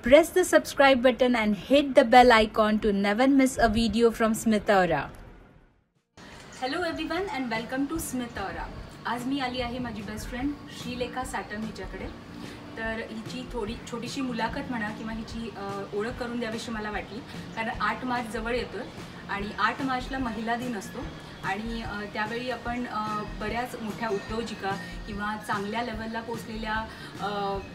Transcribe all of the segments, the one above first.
Press the subscribe button and hit the bell icon to never miss a video from Smita Aura. Hello everyone and welcome to Smita Aura. आज मी आली आहे माझी best friend Shrilekha Satam हिच्याकडे. तर हिची छोटीशी मुलाखत म्हणा किंवा हिची ओळख करून द्यावीशी मला वाटली, कारण 8 मार्च जवळ येतो आणि 8 मार्चला महिला दिन असतो आणि त्यावेळी आपण बऱ्याच मोठ्या उद्योजिका किंवा चांगल्या लेवलला पोचलेल्या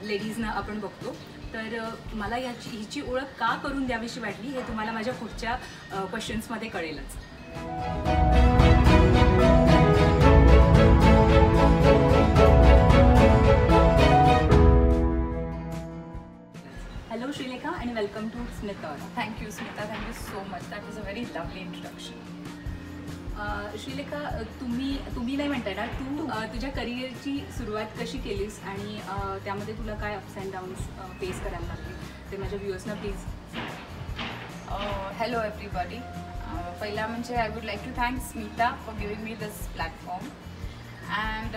लेडीजना आपण बघतो. तर मला हिची ओळख का करून द्यावीशी वाटली हे तुम्हाला माझ्या पुढच्या क्वेश्चन्समध्ये कळेलच. Hello Shrilekha and welcome to Smita Aura. Thank you Smita, thank you so much. That was a very lovely introduction. Shrilekha, तुम्ही नाही म्हणताय ना, तू तुझ्या करिअरची सुरुवात कशी केलीस आणि त्यामध्ये तुला काय अप्स अँड डाऊन्स फेस करायला लागले ते माझ्या व्ह्युअर्सना प्लीज. Hello everybody. पहिला म्हणजे I would like to thank Smita for giving me this platform. And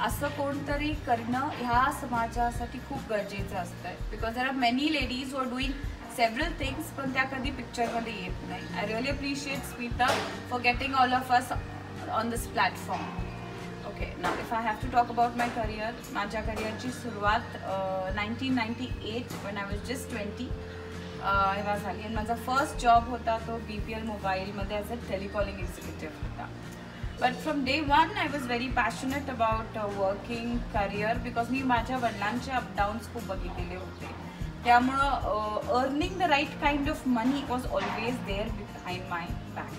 असं कोणतरी करणं ह्या समाजासाठी खूप गरजेचं असतं, because there are many ladies who are doing several things पण त्या कधी पिक्चरमध्ये येत नाही. I really appreciate Smita for getting all of us on this platform. Okay, now if I have to talk about my career. माझ्या करिअरची सुरुवात 1998 when I was just 20 तेव्हा झाली आणि माझा फर्स्ट जॉब होता तो BPL मोबाईलमध्ये ॲज अ टेलिकॉलिंग एक्झिक्युटिव्ह होता. But from day one I was very passionate about working career, because मी माझ्या वडिलांचे अपडाऊन्स खूप बघितलेले होते. त्यामुळं earning the right kind of money was always there behind my back.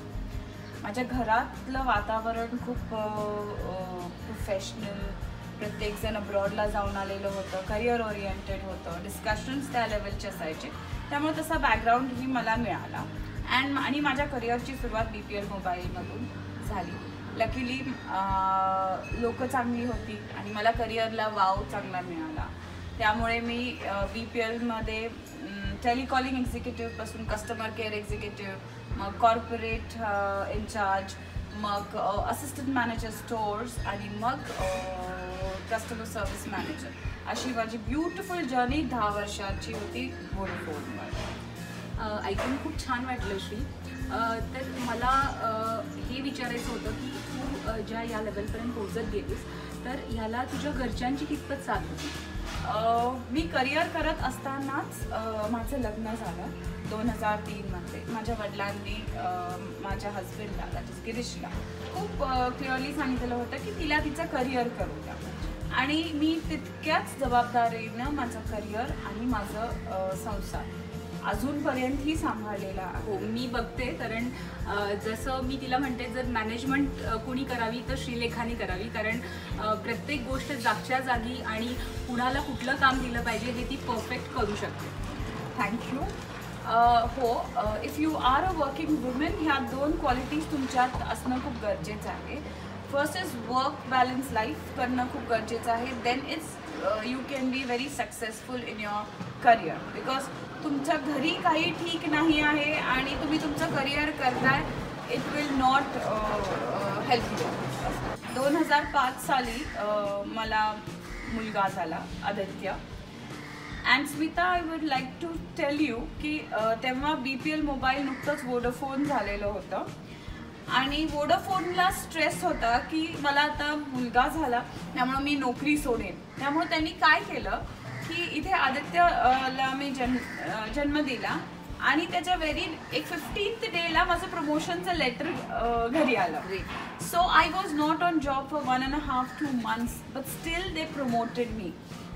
माझ्या घरातलं वातावरण खूप प्रोफेशनल, प्रत्येकजण अब्रॉडला जाऊन आलेलं होतं, करिअर ओरिएंटेड होतं, डिस्कशन्स त्या लेवलचे असायचे. त्यामुळे तसा बॅकग्राऊंडही मला मिळाला आणि माझ्या करिअरची सुरुवात BPL मोबाईलमधून झाली. लकीली लोकं चांगली होती आणि मला करिअरला वाव चांगला मिळाला. त्यामुळे मी BPLमध्ये टेलिकॉलिंग एक्झिक्युटिव्हपासून कस्टमर केअर एक्झिक्युटिव्ह, मग कॉर्पोरेट इन्चार्ज, मग असिस्टंट मॅनेजर स्टोअर्स आणि मग कस्टमर सर्व्हिस मॅनेजर, अशी माझी ब्युटिफुल जर्नी 10 वर्षाची होती व्होडाफोनवर. ऐकून खूप छान वाटलं श्री. तर मला हे विचारायचं होतं की तू ज्या या लेवलपर्यंत पोहोचत गेलीस तर ह्याला तुझ्या घरच्यांची कितपत साथ होती? मी करिअर करत असतानाच माझं लग्न झालं 2003मध्ये. माझ्या वडिलांनी माझ्या हजबंडला, दॅट इज गिरीशला, खूप क्लिअरली सांगितलेलं होतं की तिला तिचं करिअर करू द्या आणि मी तितक्याच जबाबदारीनं माझं करिअर आणि माझं संसार अजूनपर्यंतही सांभाळलेला आहे. हो, मी बघते, कारण जसं मी तिला म्हणते जर मॅनेजमेंट कोणी करावी तर श्रीलेखाने करावी, कारण प्रत्येक गोष्ट जागच्या जागी आणि कुणाला कुठलं काम दिलं पाहिजे हे ती परफेक्ट करू शकते. थँक्यू. हो, if you are a working women ह्या 2 क्वालिटीज तुमच्यात असणं खूप गरजेचं आहे. First is work balance life करणं खूप गरजेचं आहे. Then it's you can be very successful in your career, because तुमच्या घरी काही ठीक नाही आहे आणि तुम्ही तुमचं करिअर करताय, it will not help you. 2005 साली मला मुलगा झाला, Aditya. And Smita, I would like to tell you की तेव्हा BPL मोबाईल नुकतंच वोडाफोन झालेलं होतं आणि वोडाफोनला स्ट्रेस होता की मला आता मुलगा झाला त्यामुळं मी नोकरी सोडेन. त्यामुळे त्यांनी काय केलं की इथे आदित्यला मी जन्म दिला आणि त्याच्या एक 15th डेला माझं प्रमोशनचं लेटर घरी आलं. So I was not on job for 1.5-2 months, but still they promoted me.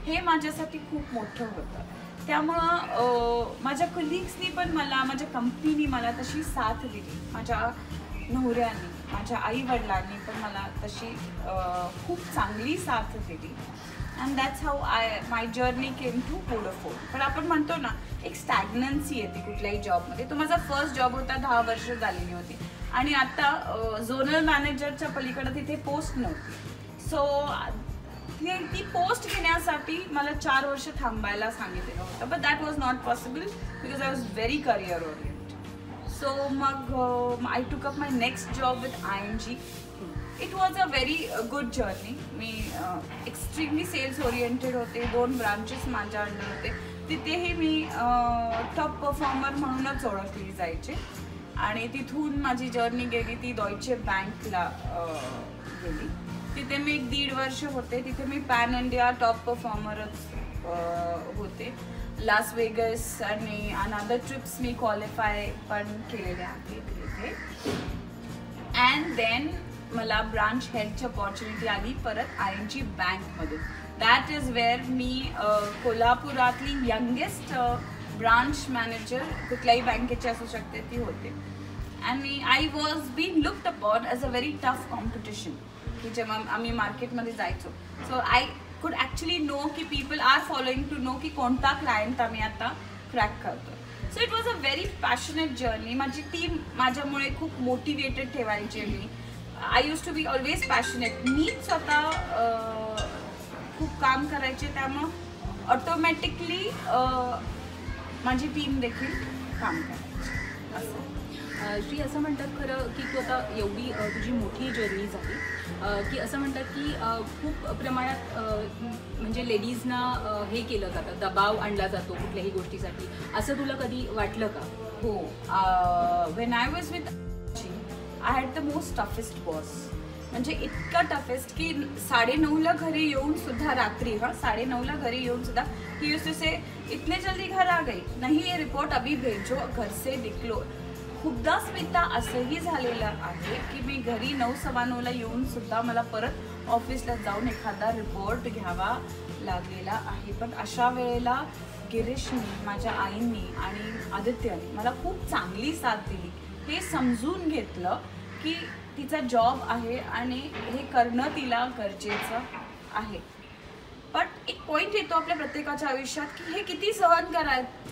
हे माझ्यासाठी खूप मोठं होतं. त्यामुळं माझ्या कलिग्सनी पण मला, माझ्या कंपनीनी मला तशी साथ दिली, माझ्या नवऱ्यांनी, माझ्या आईवडिलांनी पण मला तशी खूप चांगली साथ दिली. And that's how my journey came to Vodafone. पण आपण म्हणतो ना, एक स्टॅग्नन्सी येते कुठल्याही जॉबमध्ये. तो माझा फर्स्ट जॉब होता, 10 वर्ष झालेली होती आणि आता झोनल मॅनेजरच्या पलीकडे तिथे पोस्ट नव्हती. सो ती पोस्ट घेण्यासाठी मला 4 वर्ष थांबायला सांगितलेलं होतं, but that was not possible because I was very career oriented. So मग I took up my next job with ING. It was a very good journey. मी एक्स्ट्रीमली सेल्स ओरिएंटेड होते. 2 ब्रांचेस माझ्या अंडर होते. तिथेही मी top performer म्हणूनच ओळखली जायचे आणि तिथून माझी जर्नी गेली ती डॉयचे बँकला गेली. तिथे मी 1.5 वर्ष होते. तिथे मी पॅन इंडिया टॉप परफॉर्मरच होते. लास वेगस आणि अनदर ट्रिप्स मी क्वालिफाय पण केलेले आहेत तिथे. अँड देन मला ब्रांच हेडची अपॉर्च्युनिटी आली परत ING बँकमधून. दॅट इज वेअर मी कोल्हापुरातली यंगेस्ट ब्रांच मॅनेजर कुठल्याही बँकेची असू शकते ती होते. आणि I was been looked upon as a very tough competition की जेव्हा आम्ही मार्केटमध्ये जायचो. So I could actually know की people are following to know की कोणता क्लायंट आम्ही आता क्रॅक करतो. So it was a very passionate journey. माझी टीम माझ्यामुळे खूप मोटिवेटेड ठेवायची. मी I use to be always passionate. मी स्वतः खूप काम करायचे त्यामुळं ऑटोमॅटिकली माझी टीम देखील काम करायची. असं श्री असं म्हणतात खरं की तू आता एवढी तुझी मोठी जर्नी झाली की असं म्हणतात की खूप प्रमाणात म्हणजे लेडीजना हे केलं जातं, दबाव आणला जातो कुठल्याही गोष्टीसाठी. असं तुला कधी वाटलं का? हो. When I was with I had the most toughest boss. म्हणजे इतका टफेस्ट की 9:30ला घरी येऊन सुद्धा रात्री 9:30ला घरी येऊन सुद्धा ही यूज्ड टू से इतने जल्दी घर आ गई नहीं, ये रिपोर्ट अभी भेजो घर से निकलो. खूपदा स्मिता असंही झालेलं आहे की मी घरी 9:15ला येऊन सुद्धा मला परत ऑफिसला जाऊन एखादा रिपोर्ट घ्यावा लागलेला आहे. पण अशा वेळेला गिरीशनी, माझ्या आईंनी आणि आदित्यने मला खूप चांगली साथ दिली. हे समजून घेतलं की तिचा जॉब आहे आणि हे करणं तिला गरजेचं आहे. पण एक पॉईंट येतो आपल्या प्रत्येकाच्या आयुष्यात की हे किती सहन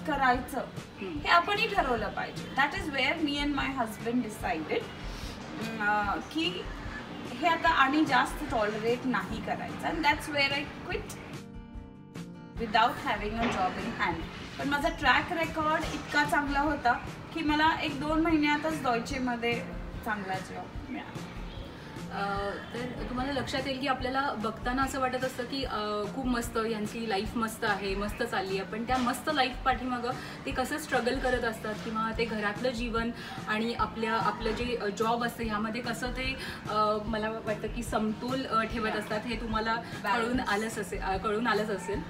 करायचं हे आपणही ठरवलं पाहिजे. That is where me and my husband decided की हे आता आणि जास्त टॉलरेट नाही करायचं. And that's where I quit without having a job in hand. पण माझा ट्रॅक रेकॉर्ड इतका चांगला होता की मला 1-2 महिन्यातच डॉयचेमध्ये चांगला जॉब मिळाला. तर तुम्हाला लक्षात येईल की आपल्याला बघताना असं वाटत असतं की खूप मस्त यांची लाईफ मस्त आहे, मस्त चालली आहे. पण त्या मस्त लाईफ पाठीमागं ते कसं स्ट्रगल करत असतात किंवा ते घरातलं जीवन आणि आपलं जे जॉब असतं ह्यामध्ये कसं ते मला वाटतं की समतोल ठेवत असतात. हे तुम्हाला कळून आलंच असेल.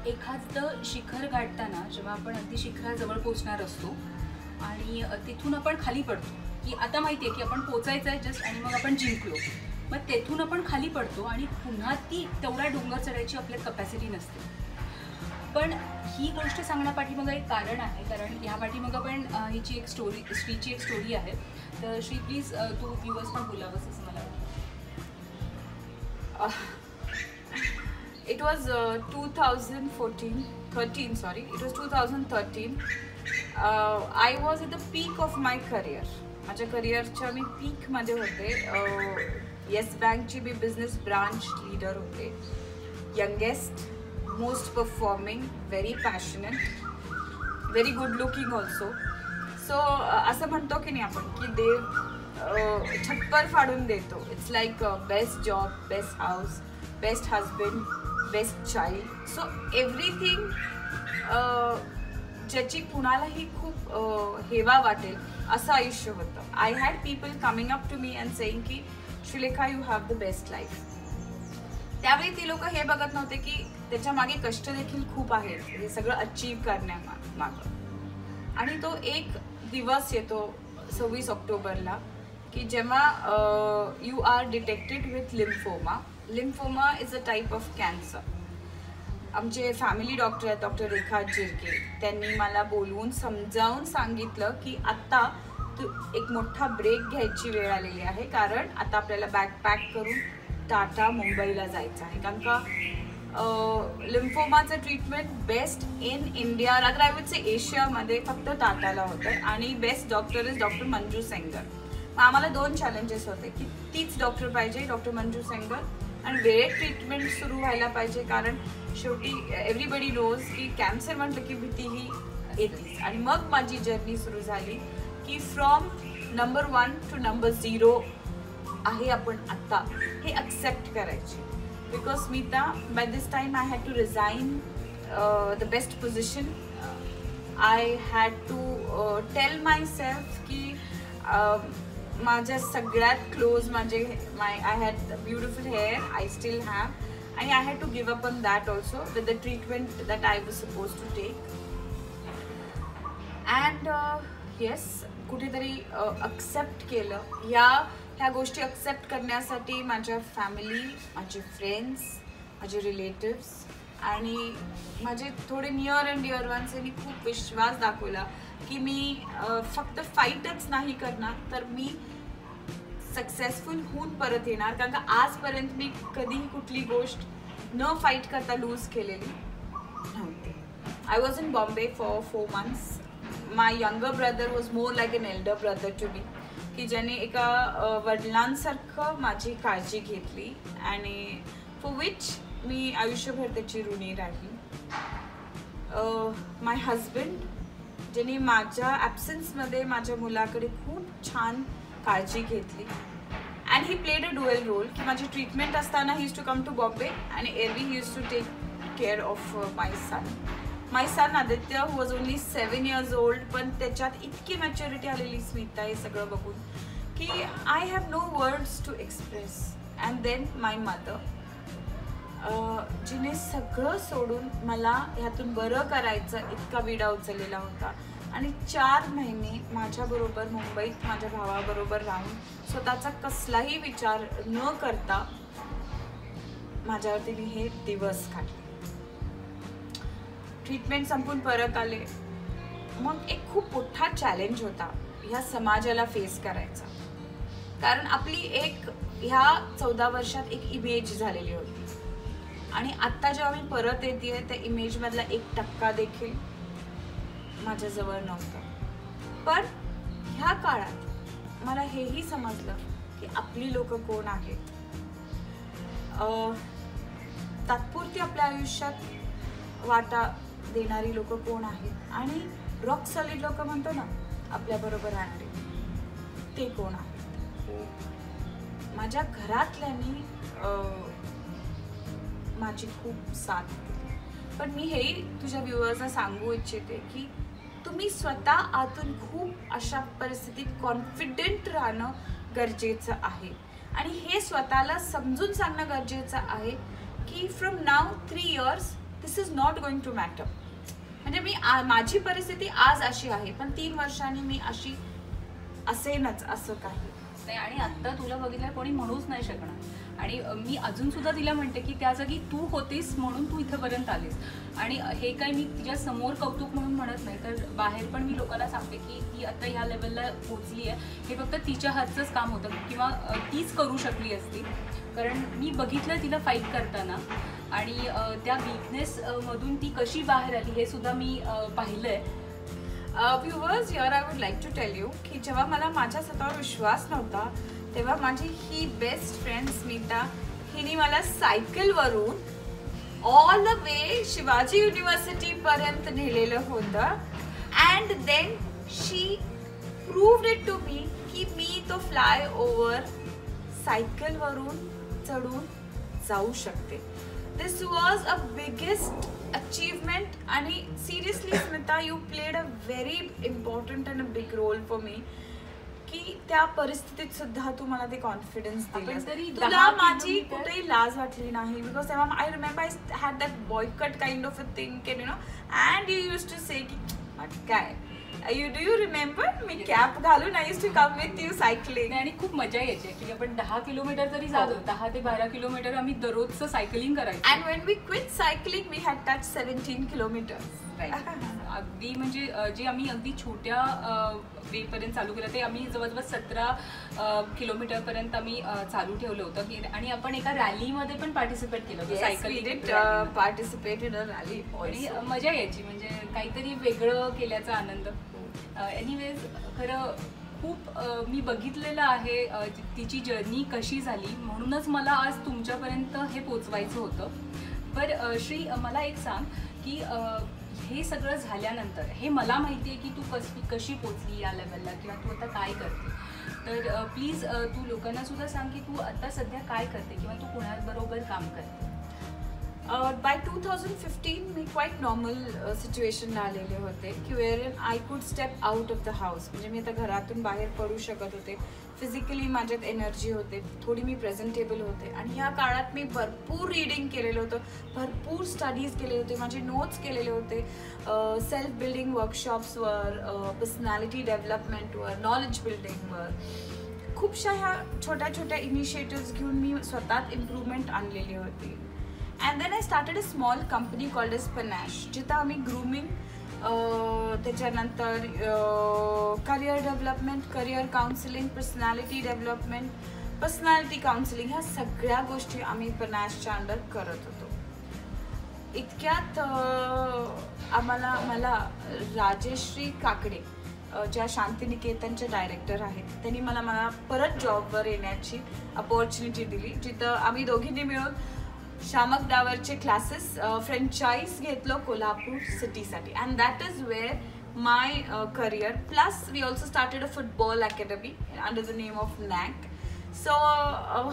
एखादं शिखर गाठताना जेव्हा आपण अगदी शिखराजवळ पोचणार असतो आणि तिथून आपण खाली पडतो की आता माहिती आहे की आपण पोचायचं आहे जस्ट आणि मग आपण जिंकलो. मग तेथून आपण खाली पडतो आणि पुन्हा ती तेवढा डोंगर चढायची आपल्यात कपॅसिटी नसते. पण ही गोष्ट सांगण्या पाठीमागं एक कारण आहे. कारण ह्या पाठीमागं पण हिची एक श्रीची एक स्टोरी आहे. तर श्री प्लीज तू व्ह्यूअर्स पण बोलावंस असं मला वाटतं. It was 2013. It was 2013. I was at the peak of my career. माझ्या करिअरच्या मी पीकमध्ये होते. येस बँकची मी बिझनेस ब्रांच लीडर होते. Youngest, most performing, very passionate, very good looking also. So असं म्हणतो की नाही आपण की देव छप्पर फाडून देतो. It's like best job, best house, best husband, best child. So everything ज्याची कुणालाही खूप हेवा वाटेल असं आयुष्य होतं. I had people coming up to me and saying की Shrilekha you have the best life. त्यावेळी ती लोक हे बघत नव्हते की त्याच्या मागे कष्ट देखील खूप आहेत हे सगळं अचीव करण्यामागं. आणि तो एक दिवस येतो 26 ऑक्टोबरला की जेव्हा you are detected with lymphoma. Lymphoma is a type of cancer. आमचे फॅमिली डॉक्टर आहेत डॉक्टर रेखा जिरके, त्यांनी मला बोलवून समजावून सांगितलं की आत्ता तू एक मोठा ब्रेक घ्यायची वेळ आलेली आहे. कारण आता आपल्याला बॅग पॅक करून टाटा मुंबईला जायचं आहे. कारण का लिम्फोमाचं treatment best in India, rather I would say एशियामध्ये फक्त टाटाला होतं. आणि best doctor is doctor Manju Sengar. मग आम्हाला 2 चॅलेंजेस होते की तीच डॉक्टर पाहिजे डॉक्टर मंजू सेंगर आणि वेळेत ट्रीटमेंट सुरू व्हायला पाहिजे. कारण शेवटी एव्हरीबडी नोज की कॅन्सर म्हटलं की भीती ही येतेच. आणि मग माझी जर्नी सुरू झाली की फ्रॉम नंबर 1 टू नंबर 0 आहे आपण आत्ता हे ॲक्सेप्ट करायचे. Because Smita by this time I had to resign the best position. I had to tell myself की माझ्या सगळ्यात क्लोज माझे I had beautiful hair, I still have, and I had to give up on that also with the treatment that I was supposed to take. And yes, कुठेतरी accept केलं. ह्या गोष्टी accept करण्यासाठी माझ्या फॅमिली, माझे friends, माझे relatives आणि माझे थोडे नियर अँड डिअर वन्स यांनी खूप विश्वास दाखवला की मी फक्त फाईटच नाही करणार तर मी सक्सेसफुल होऊन परत येणार. कारण का आजपर्यंत मी कधीही कुठली गोष्ट न फाईट करता लूज केलेली नव्हती. I was in Bombay for 4 months. My younger brother was more like an elder brother to me, की ज्याने एका वडिलांसारखं माझी काळजी घेतली आणि फॉर विच मी आयुष्यभर त्याची ऋणी राहिली. माय हजबंड, ज्याने माझ्या ॲब्सेन्समध्ये माझ्या मुलाकडे खूप छान काळजी घेतली. And he played a dual role, की माझी ट्रीटमेंट असताना he use to come to Bombay and एरवी he use to take care of my son Aditya, who was only 7 years old. पण त्याच्यात इतकी मॅच्युरिटी आलेली स्मिता हे सगळं बघून की I have no words to express. And then my mother, जिने सगळं सोडून मला ह्यातून बरं करायचं इतका विडा उचललेला होता आणि 4 महिने माझ्याबरोबर मुंबईत माझ्या भावाबरोबर राहून स्वतःचा कसलाही विचार न करता माझ्यावरती मी हे दिवस काढले. ट्रीटमेंट संपून परत आले. मग एक खूप मोठा चॅलेंज होता ह्या समाजाला फेस करायचा, कारण आपली एक ह्या 14 वर्षात एक इमेज झालेली होती आणि आत्ता जेव्हा मी परत येते त्या इमेजमधला 1% देखील माझ्याजवळ नव्हता. पण ह्या काळात मला हेही समजलं की आपली लोक कोण आहेत. तात्पुरती आपल्या आयुष्यात वाटा देणारी लोक कोण आहेत आणि रॉक सॉलिड लोक म्हणतो ना आपल्याबरोबर राहणारे, ते कोण आहेत. माझ्या घरातल्यांनी माझी खूप साथ दिली. पण मी हेही तुझ्या व्ह्युअर्सना सांगू इच्छिते की तुम्ही स्वतः आतून खूप अशा परिस्थितीत कॉन्फिडेंट राहणं गरजेचं आहे आणि हे स्वतःला समजून सांगणं गरजेचं आहे की from now 3 years this is not going to matter. म्हणजे मी माझी परिस्थिती आज अशी आहे पण 3 वर्षांनी मी अशी असेनच असं काही नाही. आणि आत्ता तुला बघितलं कोणी म्हणूच नाही शकणार. आणि मी अजून सुद्धा तिला म्हणते की त्या जागी तू होतीस म्हणून तू इथंपर्यंत आलीस. आणि हे काही मी तिच्या समोर कौतुक म्हणून म्हणत नाही, तर बाहेर पण मी लोकांना सांगते की ती आता ह्या लेवलला पोचली आहे हे फक्त तिच्या हातचंच काम होतं किंवा तीच करू शकली असती. कारण मी बघितलं तिला फाईट करताना आणि त्या वीकनेस मधून ती कशी बाहेर आली हे सुद्धा मी पाहिलंय. Viewers, here I would like to tell you की जेव्हा मला माझ्या स्वतःवर विश्वास नव्हता तेव्हा माझी ही बेस्ट फ्रेंड स्मिता हिने मला सायकलवरून ऑल द वे शिवाजी युनिव्हर्सिटीपर्यंत नेलेलं होतं. And then she proved it to me की मी तो फ्लाय ओव्हर सायकलवरून चढून जाऊ शकते. This was a biggest achievement आणि seriously Smita you played a very important and a big role for me की त्या परिस्थितीत सुद्धा तू मला ते कॉन्फिडन्स दिली. तुला माझी कुठेही लाज वाटली नाही बिकॉज तेव्हा I remember I had that boy cut kind of a thing can you know and you use to say की काय do you remember me cap घालून I use to come with you cycling. आणि खूप मजा यायची की आपण 10 किलोमीटर जरी जातो 10 ते 12 किलोमीटर आम्ही दररोजचं सायकलिंग करायचं. And when we quit cycling we had touch 17 kilometers. अगदी म्हणजे जे आम्ही अगदी छोट्या वेपर्यंत चालू केलं ते आम्ही जवळजवळ 17 किलोमीटरपर्यंत आम्ही चालू ठेवलं होतं. आणि आपण एका रॅलीमध्ये पण पार्टिसिपेट केलं होतं cycling participate in a rally. आणि मजा यायची म्हणजे काहीतरी वेगळं केल्याचा आनंद. एनिवेज खरं खूप मी बघितलेलं आहे तिची जर्नी कशी झाली म्हणूनच मला आज तुमच्यापर्यंत हे पोचवायचं होतं. पण श्री मला एक सांग की हे सगळं झाल्यानंतर हे मला माहिती आहे की तू कशी पोचली या लेवलला किंवा तू आता काय करते. तर प्लीज तू लोकांना सुद्धा सांग की तू आता सध्या काय करते किंवा तू कोणाबरोबर काम करते. बाय 2015 मी क्वाईट नॉर्मल सिच्युएशनला आलेले होते की wear I could step out of the house. म्हणजे मी आता घरातून बाहेर पडू शकत होते. फिजिकली माझ्यात एनर्जी होते, थोडी मी प्रेझेंटेबल होते. आणि ह्या काळात मी भरपूर रीडिंग केलेलं होतं, भरपूर स्टडीज केले होते, माझे नोट्स केलेले होते सेल्फ बिल्डिंग वर्कशॉप्सवर, पर्सनॅलिटी डेव्हलपमेंटवर, नॉलेज बिल्डिंगवर. खूपशा ह्या छोट्या छोट्या इनिशिएटिव्स घेऊन मी स्वतःत इम्प्रूव्हमेंट आणलेली होती. And then I started a small company called Edge Panache, जिथं आम्ही ग्रूमिंग, त्याच्यानंतर career development, career counselling, personality development, personality counselling, ह्या सगळ्या गोष्टी आम्ही पनॅशच्या अंडर करत होतो. इतक्यात मला राजेश्री काकडे, ज्या शांतिनिकेतनचे डायरेक्टर आहेत, त्यांनी मला परत जॉबवर येण्याची अपॉर्च्युनिटी दिली, जिथं आम्ही दोघींनी मिळून शामक डावरचे क्लासेस फ्रँचाईज घेतलो कोल्हापूर सिटीसाठी. And that is where my career. Plus we also started a football academy under the name of Knack. So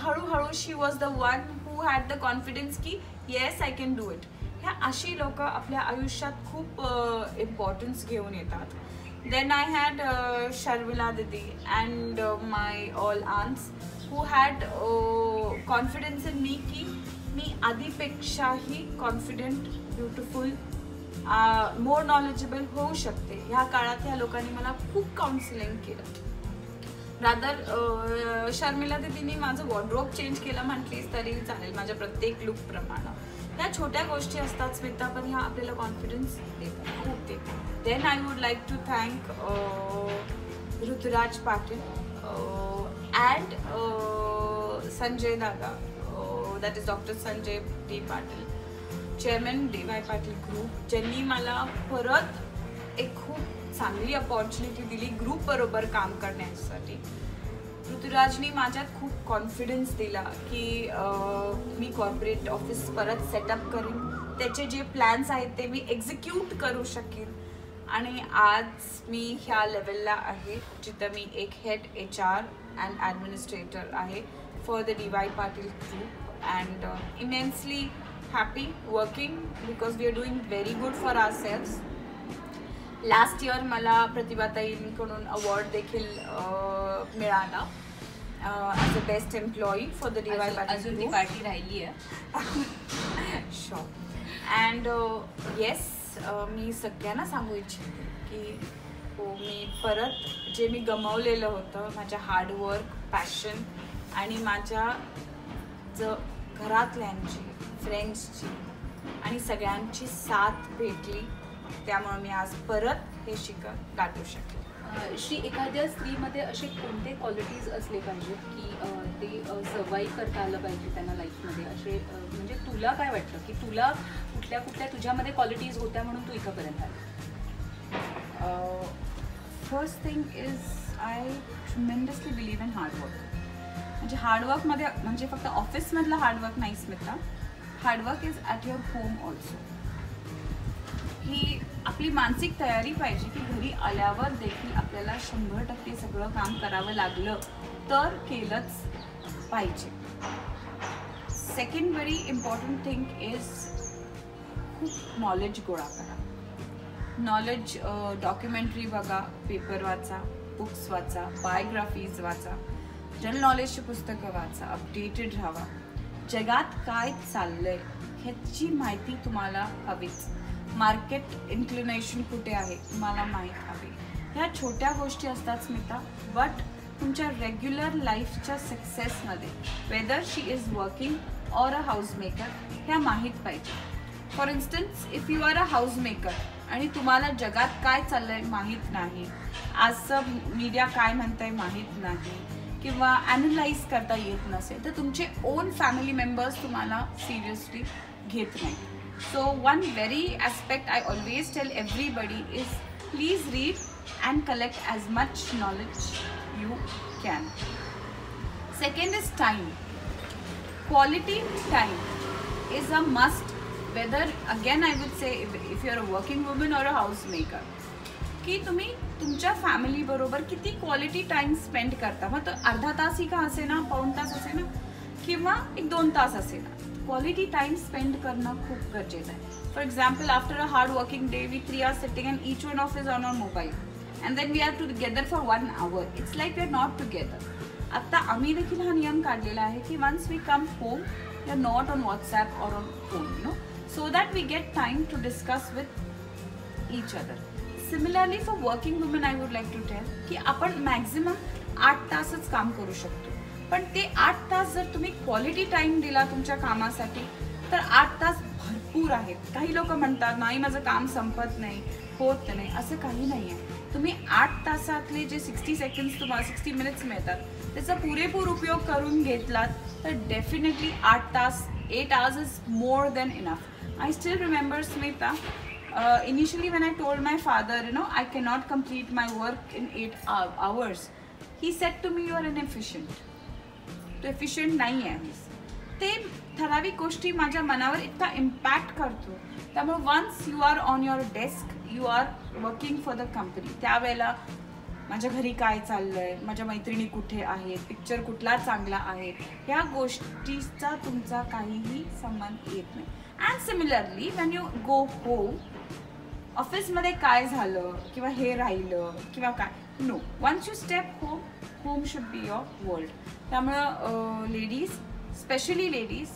हळूहळू she was the one who had the confidence की yes I can do it. ह्या अशी लोक आपल्या आयुष्यात खूप importance घेऊन येतात. Then I had Sharmila didi and my all aunts who had confidence in me की मी आधीपेक्षाही कॉन्फिडेंट, ब्युटिफुल, मोर नॉलेजेबल होऊ शकते. ह्या काळात ह्या लोकांनी मला खूप काउन्सिलिंग केलं. रादर शर्मिला दीदींनी माझं वॉर्डरोब चेंज केलं म्हटलीस तरी चालेल, माझ्या प्रत्येक लुकप्रमाणे. ह्या छोट्या गोष्टी असतात स्मिता, पण ह्या आपल्याला कॉन्फिडन्स देतात, खूप देतात. Then I would like to thank Ruturaj Patil and Sanjay dada, that is doctor Sanjay D Patil, chairman DY Patil group, ज्यांनी मला परत एक खूप चांगली अपॉर्च्युनिटी दिली ग्रुपबरोबर काम करण्यासाठी. ऋतुराजनी माझ्यात खूप कॉन्फिडन्स दिला की मी कॉर्पोरेट ऑफिस परत सेटअप करीन, त्याचे जे प्लॅन्स आहेत ते मी एक्झिक्यूट करू शकेन. आणि आज मी ह्या लेवलला आहे जिथं मी एक हेड HR अँड ॲडमिनिस्ट्रेटर आहे for the DY Patil group. And immensely happy working because we are doing very good for ourselves. Last year मला प्रतिभाताईंकडून अवॉर्ड देखील मिळाला as a best employee for the DY Patil. अजून ती पार्टी राहिली आहे. Sure. And yes, मी सगळ्यांना सांगू इच्छिते की हो, मी परत जे मी गमावलेलं होतं, माझ्या हार्डवर्क, पॅशन आणि माझ्या घरातल्यांची, फ्रेंड्सची आणि सगळ्यांची साथ भेटली, त्यामुळे मी आज परत हे शिखर गाठू शकले. श्री, एखाद्या स्त्रीमध्ये असे कोणते क्वालिटीज असले पाहिजेत की ते सर्वाईव्ह करता आलं पाहिजे त्यांना लाईफमध्ये? असे म्हणजे तुला काय वाटतं की तुला कुठल्या कुठल्या तुझ्यामध्ये क्वालिटीज होत्या म्हणून तू इथंपर्यंत आली? First thing is I tremendously believe in hard work. म्हणजे हार्डवर्कमध्ये म्हणजे फक्त ऑफिसमधलं हार्डवर्क नाही Smita, hard work is at your home also. ही आपली मानसिक तयारी पाहिजे की घरी आल्यावर देखील आपल्याला 100% सगळं काम करावं लागलं तर केलंच पाहिजे. Second very important thing is खूप नॉलेज गोळा करा. नॉलेज, डॉक्युमेंटरी बघा, पेपर वाचा, बुक्स वाचा, बायोग्राफीज वाचा, जनरल नॉलेजची पुस्तकं वाचा, अपडेटेड राहा. जगात काय चाललंय ह्याची माहिती तुम्हाला हवीच. मार्केट इन्क्लिनेशन कुठे आहे तुम्हाला माहीत हवी. ह्या छोट्या गोष्टी असतात स्मिता, बट तुमच्या रेग्युलर लाईफच्या सक्सेसमध्ये whether she is working or a house maker ह्या माहीत पाहिजे. For instance, if you are a house maker आणि तुम्हाला जगात काय चाललंय माहीत नाही, आजचं मीडिया काय म्हणतंय माहीत नाही, किंवा ॲनलाइज करता येत नसेल, तर तुमचे ओन फॅमिली मेंबर्स तुम्हाला सिरियसली घेत नाही. So one very aspect I always tell everybody is please read and collect as much knowledge you can. Second is time. Quality time is a must. Whether again I would say if you are a working woman or a house maker, की तुम्ही तुमच्या फॅमिलीबरोबर किती quality time spend करता. मग तो अर्धा तासही का असे ना, पाऊण तास असे ना, किंवा 1-2 तास असे ना, क्वालिटी टाइम स्पेंड करणं खूप गरजेचं आहे. For example, after a hard working day we 3 hours sitting and each one of is on our mobile and then we are together for 1 hour. It's like we are not together. आता आम्ही देखील हा नियम काढलेला आहे की once we come home we are not on WhatsApp or on phone, so that we get time to discuss with each other. Similarly for working women I would like to tell की आपण maximum 8 तासच काम करू शकतो, पण ते 8 तास जर तुम्ही क्वालिटी टाइम दिला तुमच्या कामासाठी तर 8 तास भरपूर आहेत. काही लोक म्हणतात नाही माझं काम संपत नाही, होत नाही, असं काही नाही आहे. तुम्ही 8 तासातले जे 60 seconds तुम्हाला 60 minutes मिळतात त्याचा पुरेपूर उपयोग करून घेतलात तर डेफिनेटली 8 तास 8 hours is more than enough. I still remember, Smita, initially when I told my father, I cannot complete my work in 8 hours. He said to me, you are inefficient. तो efficient नाही आहेस. ते ठराविक गोष्टी माझ्या मनावर इतका इम्पॅक्ट करतो. त्यामुळे once you are on your desk, you are working for the company, त्यावेळेला माझ्या घरी काय चाललंय, माझ्या मैत्रिणी कुठे आहेत, पिक्चर कुठला चांगला आहे, ह्या गोष्टीचा तुमचा काहीही संबंध येत नाही. And similarly when you go home, ऑफिसमध्ये काय झालं किंवा हे राहिलं किंवा काय, no, once you step home, home should be your world. त्यामुळं ladies, specially ladies,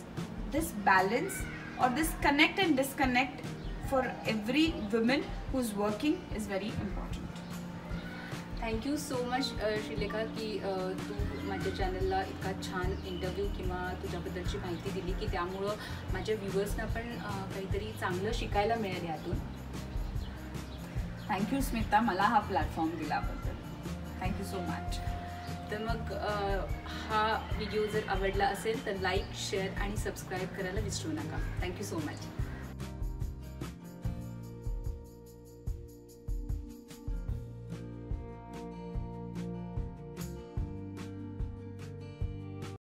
this balance और this connect and disconnect for every woman who is working is very important. Thank you so much Shrilekha की तू माझ्या चॅनलला इतका छान interview किंवा तुझ्याबद्दलची माहिती दिली की त्यामुळं माझ्या व्ह्युअर्सना पण काहीतरी चांगलं शिकायला मिळेल यातून. थँक्यू स्मिता, मला हा प्लॅटफॉर्म दिल्याबद्दल. Thank you so much. तर मग हा व्हिडिओ जर आवडला असेल तर लाईक, शेअर आणि सबस्क्राईब करायला विसरू नका. Thank you so much.